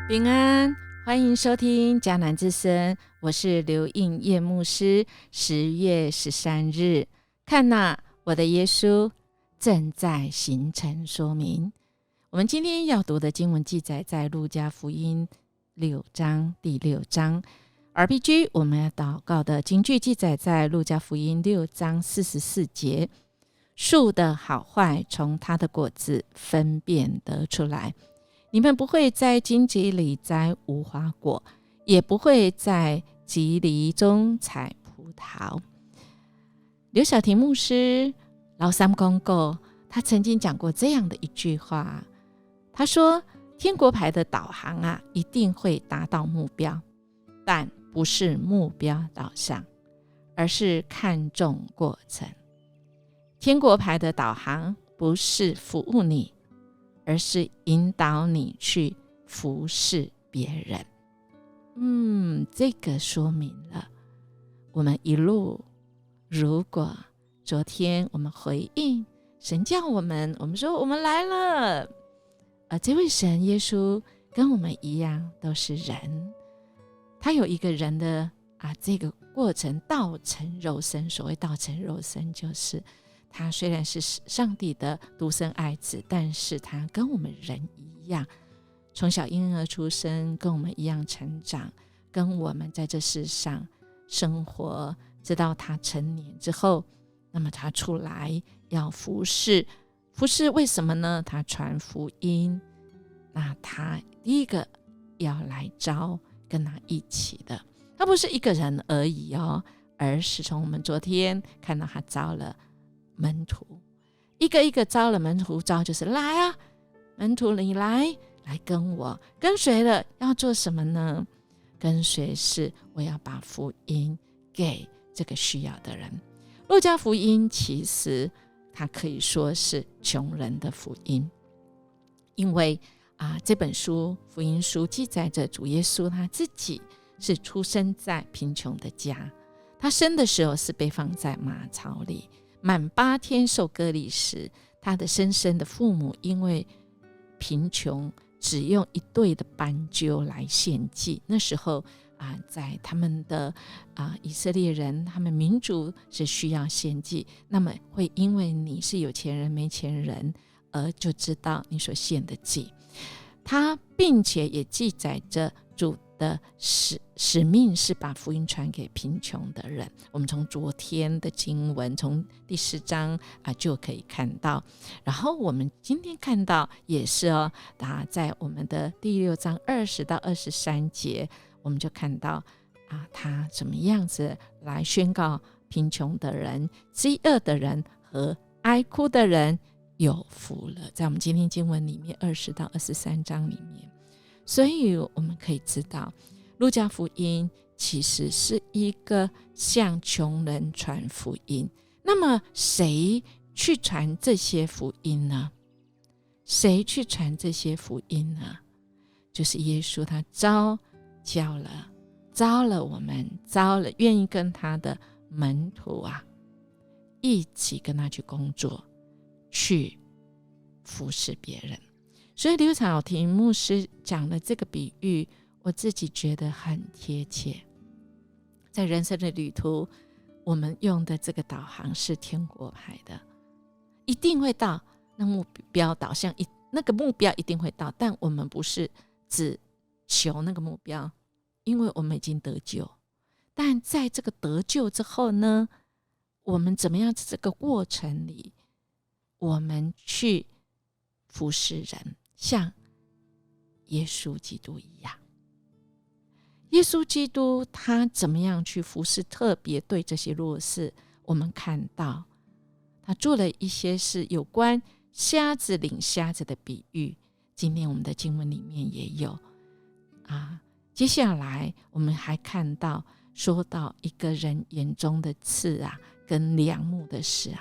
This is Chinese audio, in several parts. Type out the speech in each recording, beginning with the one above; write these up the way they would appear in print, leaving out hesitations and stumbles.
平安，欢迎收听迦南之声，我是刘应叶牧师。10月13日，看哪，我的耶稣正在行程说明。我们今天要读的经文记载在路加福音6章第6章。RPG 我们要祷告的经句记载在路加福音6章44节。树的好坏从它的果子分辨得出来。你们不会在荆棘里摘无花果，也不会在棘藜中采葡萄。刘晓婷牧师老三公公，他曾经讲过这样的一句话，他说天国牌的导航啊，一定会达到目标，但不是目标导向，而是看重过程。天国牌的导航不是服务你，而是引导你去服侍别人。这个说明了我们一路，如果昨天我们回应神叫我们说我们来了，这位神耶稣跟我们一样都是人，他有一个人的这个过程道成肉身。所谓道成肉身，就是他虽然是上帝的独生爱子，但是他跟我们人一样，从小婴儿出生，跟我们一样成长，跟我们在这世上生活，直到他成年之后，那么他出来要服侍。服侍为什么呢？他传福音，那他第一个要来招跟他一起的，他不是一个人而已哦，而是从我们昨天看到他招了门徒，一个一个招了门徒，招就是来啊，门徒你来跟我，跟随了要做什么呢？跟随是我要把福音给这个需要的人。路加福音其实它可以说是穷人的福音，因为这本书福音书记载着主耶稣他自己是出生在贫穷的家，他生的时候是被放在马槽里，满8天受割礼时，他的生身的父母因为贫穷，只用1对的斑鸠来献祭。那时候在他们的以色列人，他们民族是需要献祭，那么会因为你是有钱人没钱人，而就知道你所献的祭。他并且也记载着主的使命是把福音传给贫穷的人。我们从昨天的经文，从第10章就可以看到。然后我们今天看到也是在我们的第6章20到23节，我们就看到他怎么样子来宣告贫穷的人、饥饿的人和哀哭的人有福了，在我们今天经文里面20到23章里面。所以我们可以知道，路加福音其实是一个向穷人传福音。那么谁去传这些福音呢？谁去传这些福音呢？就是耶稣，他招了我们，招了愿意跟他的门徒一起跟他去工作，去服侍别人。所以刘晓婷牧师讲的这个比喻，我自己觉得很贴切。在人生的旅途，我们用的这个导航是天国牌的，一定会到那目标导向，那个目标一定会到，但我们不是只求那个目标，因为我们已经得救。但在这个得救之后呢，我们怎么样在这个过程里，我们去服侍人，像耶稣基督一样。耶稣基督他怎么样去服侍，特别对这些弱势，我们看到他做了一些事，有关瞎子领瞎子的比喻，今天我们的经文里面也有接下来我们还看到说到一个人眼中的刺跟梁木的事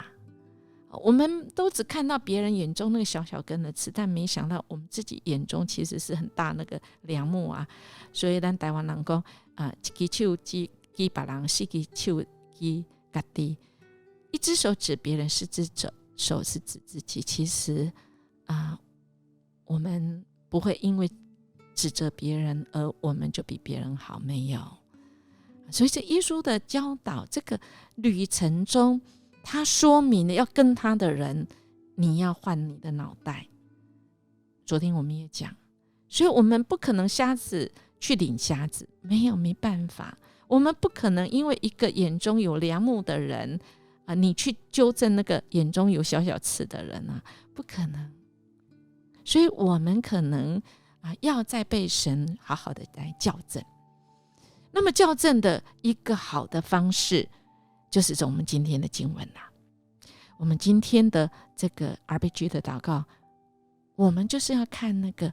我们都只看到别人眼中那个小小根的刺，但没想到我们自己眼中其实是很大那个梁木所以咱台湾人说一只手指别人，4只手指自己，一只手指别人，4只手是指自己。其实我们不会因为指责别人，而我们就比别人好，没有。所以这耶稣的教导，这个旅程中，他说明了要跟他的人，你要换你的脑袋。昨天我们也讲，所以我们不可能瞎子去领瞎子，没办法。我们不可能因为一个眼中有梁木的人你去纠正那个眼中有小小刺的人不可能。所以我们可能要再被神好好的来校正。那么校正的一个好的方式，就是从我们今天的经文我们今天的这个 RPG 的祷告，我们就是要看那个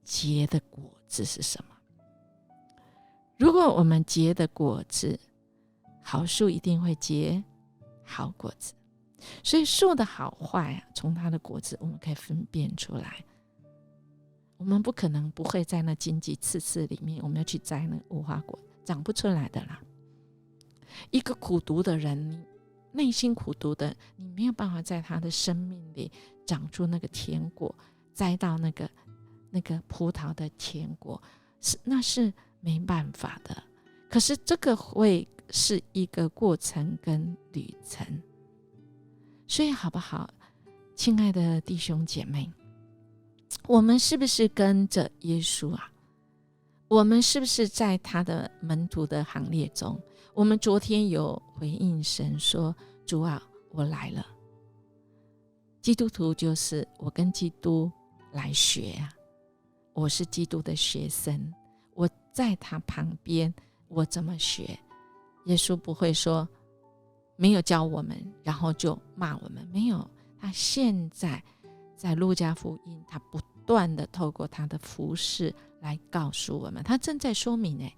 结的果子是什么。如果我们结的果子，好树一定会结好果子。所以树的好坏从它的果子我们可以分辨出来。我们不可能不会在那荆棘刺刺里面，我们要去摘那无花果，长不出来的啦。一个苦毒的人，你内心苦毒的，你没有办法在他的生命里长出那个甜果，摘到那个葡萄的甜果，那是没办法的。可是这个会是一个过程跟旅程。所以好不好，亲爱的弟兄姐妹，我们是不是跟着耶稣我们是不是在他的门徒的行列中？我们昨天有回应神说，主啊，我来了。基督徒就是我跟基督来学我是基督的学生，我在他旁边，我怎么学？耶稣不会说没有教我们，然后就骂我们，没有。他现在在路加福音，他不断的透过他的服事来告诉我们，他正在说明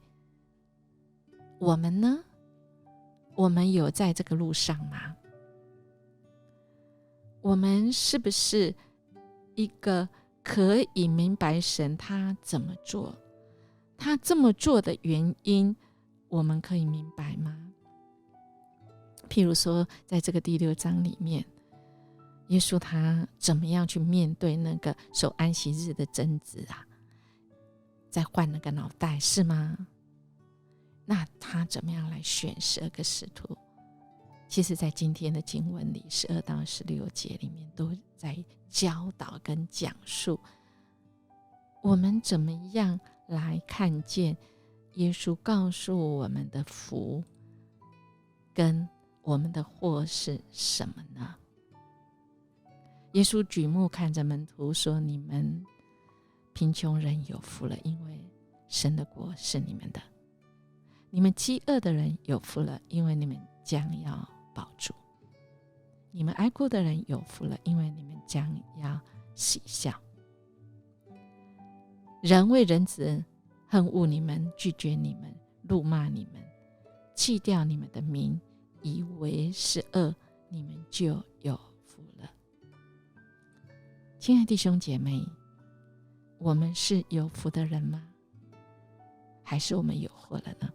我们呢？我们有在这个路上吗？我们是不是一个可以明白神他怎么做，他这么做的原因，我们可以明白吗？譬如说在这个第6章里面，耶稣他怎么样去面对那个守安息日的争执在换那个脑袋是吗？那他怎么样来选12个使徒？其实在今天的经文里12到16节里面都在教导跟讲述我们怎么样来看见耶稣告诉我们的福跟我们的祸是什么呢？耶稣举目看着门徒说，你们贫穷人有福了，因为神的国是你们的；你们饥饿的人有福了，因为你们将要饱足；你们哀哭的人有福了，因为你们将要喜笑。人为人子恨恶你们，拒绝你们，辱骂你们，弃掉你们的名，以为是恶，你们就有福了。亲爱的弟兄姐妹，我们是有福的人吗？还是我们有祸了呢？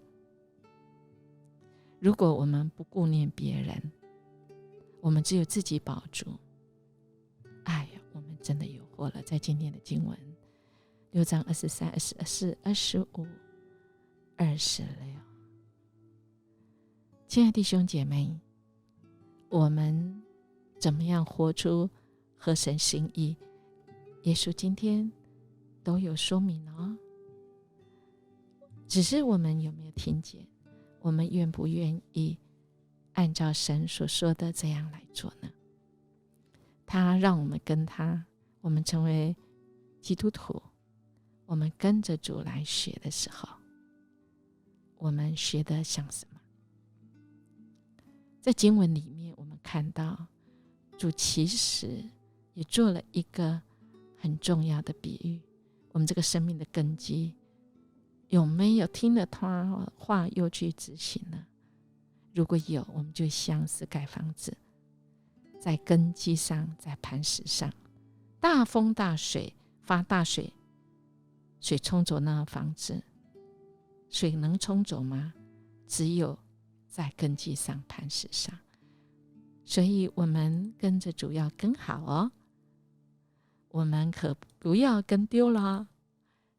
如果我们不顾念别人，我们只有自己饱足，我们真的有祸了。在今天的经文6章23、24、25、26，亲爱的弟兄姐妹，我们怎么样活出合神心意？耶稣今天都有说明只是我们有没有听见？我们愿不愿意按照神所说的这样来做呢？他让我们跟他，我们成为基督徒，我们跟着主来学的时候，我们学的像什么？在经文里面我们看到主其实也做了一个很重要的比喻，我们这个生命的根基有没有听了他话又去执行呢？如果有，我们就像是盖房子，在根基上，在磐石上，大风大水发大水，水冲走那房子，水能冲走吗？只有在根基上，磐石上。所以我们跟着主要跟好我们可不要跟丢了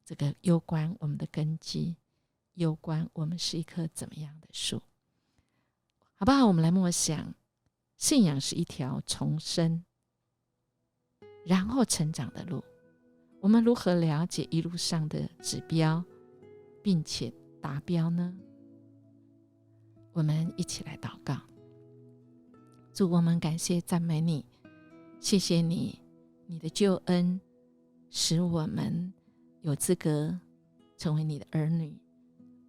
这个攸关我们的根基，攸关我们是一棵怎么样的树，好不好？我们来默想，信仰是一条重生然后成长的路，我们如何了解一路上的指标并且达标呢？我们一起来祷告。主，我们感谢赞美你，谢谢你，你的救恩使我们有资格成为你的儿女，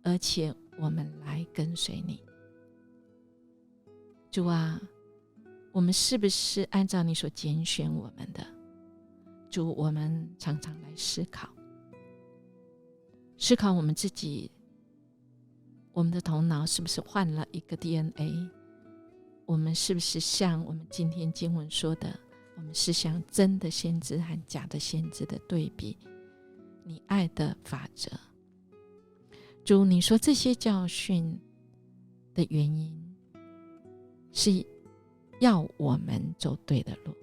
而且我们来跟随你。主啊，我们是不是按照你所拣选我们的？主，我们常常来思考我们自己，我们的头脑是不是换了一个 DNA？ 我们是不是像我们今天经文说的，我们是像真的先知和假的先知的对比，你爱的法则。主，你说这些教训的原因是要我们走对的路，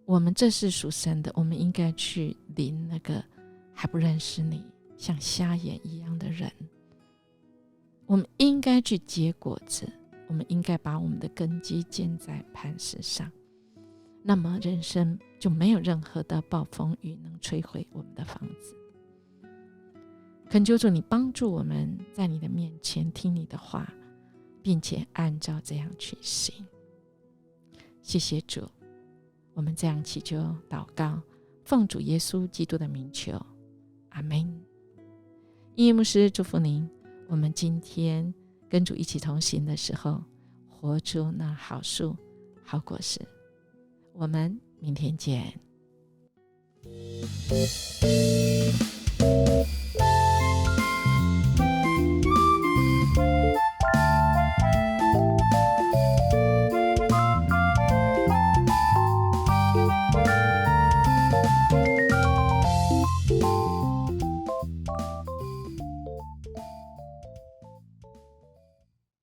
我们这是属神的，我们应该去领那个还不认识你像瞎眼一样的人，我们应该去结果子，我们应该把我们的根基建在磐石上，那么人生就没有任何的暴风雨能摧毁我们的房子。恳求主你帮助我们在你的面前听你的话，并且按照这样去行。谢谢主，我们这样祈求祷告，奉主耶稣基督的名求，阿们。音乐牧师祝福您，我们今天跟主一起同行的时候，活出那好树好果实。我们明天见。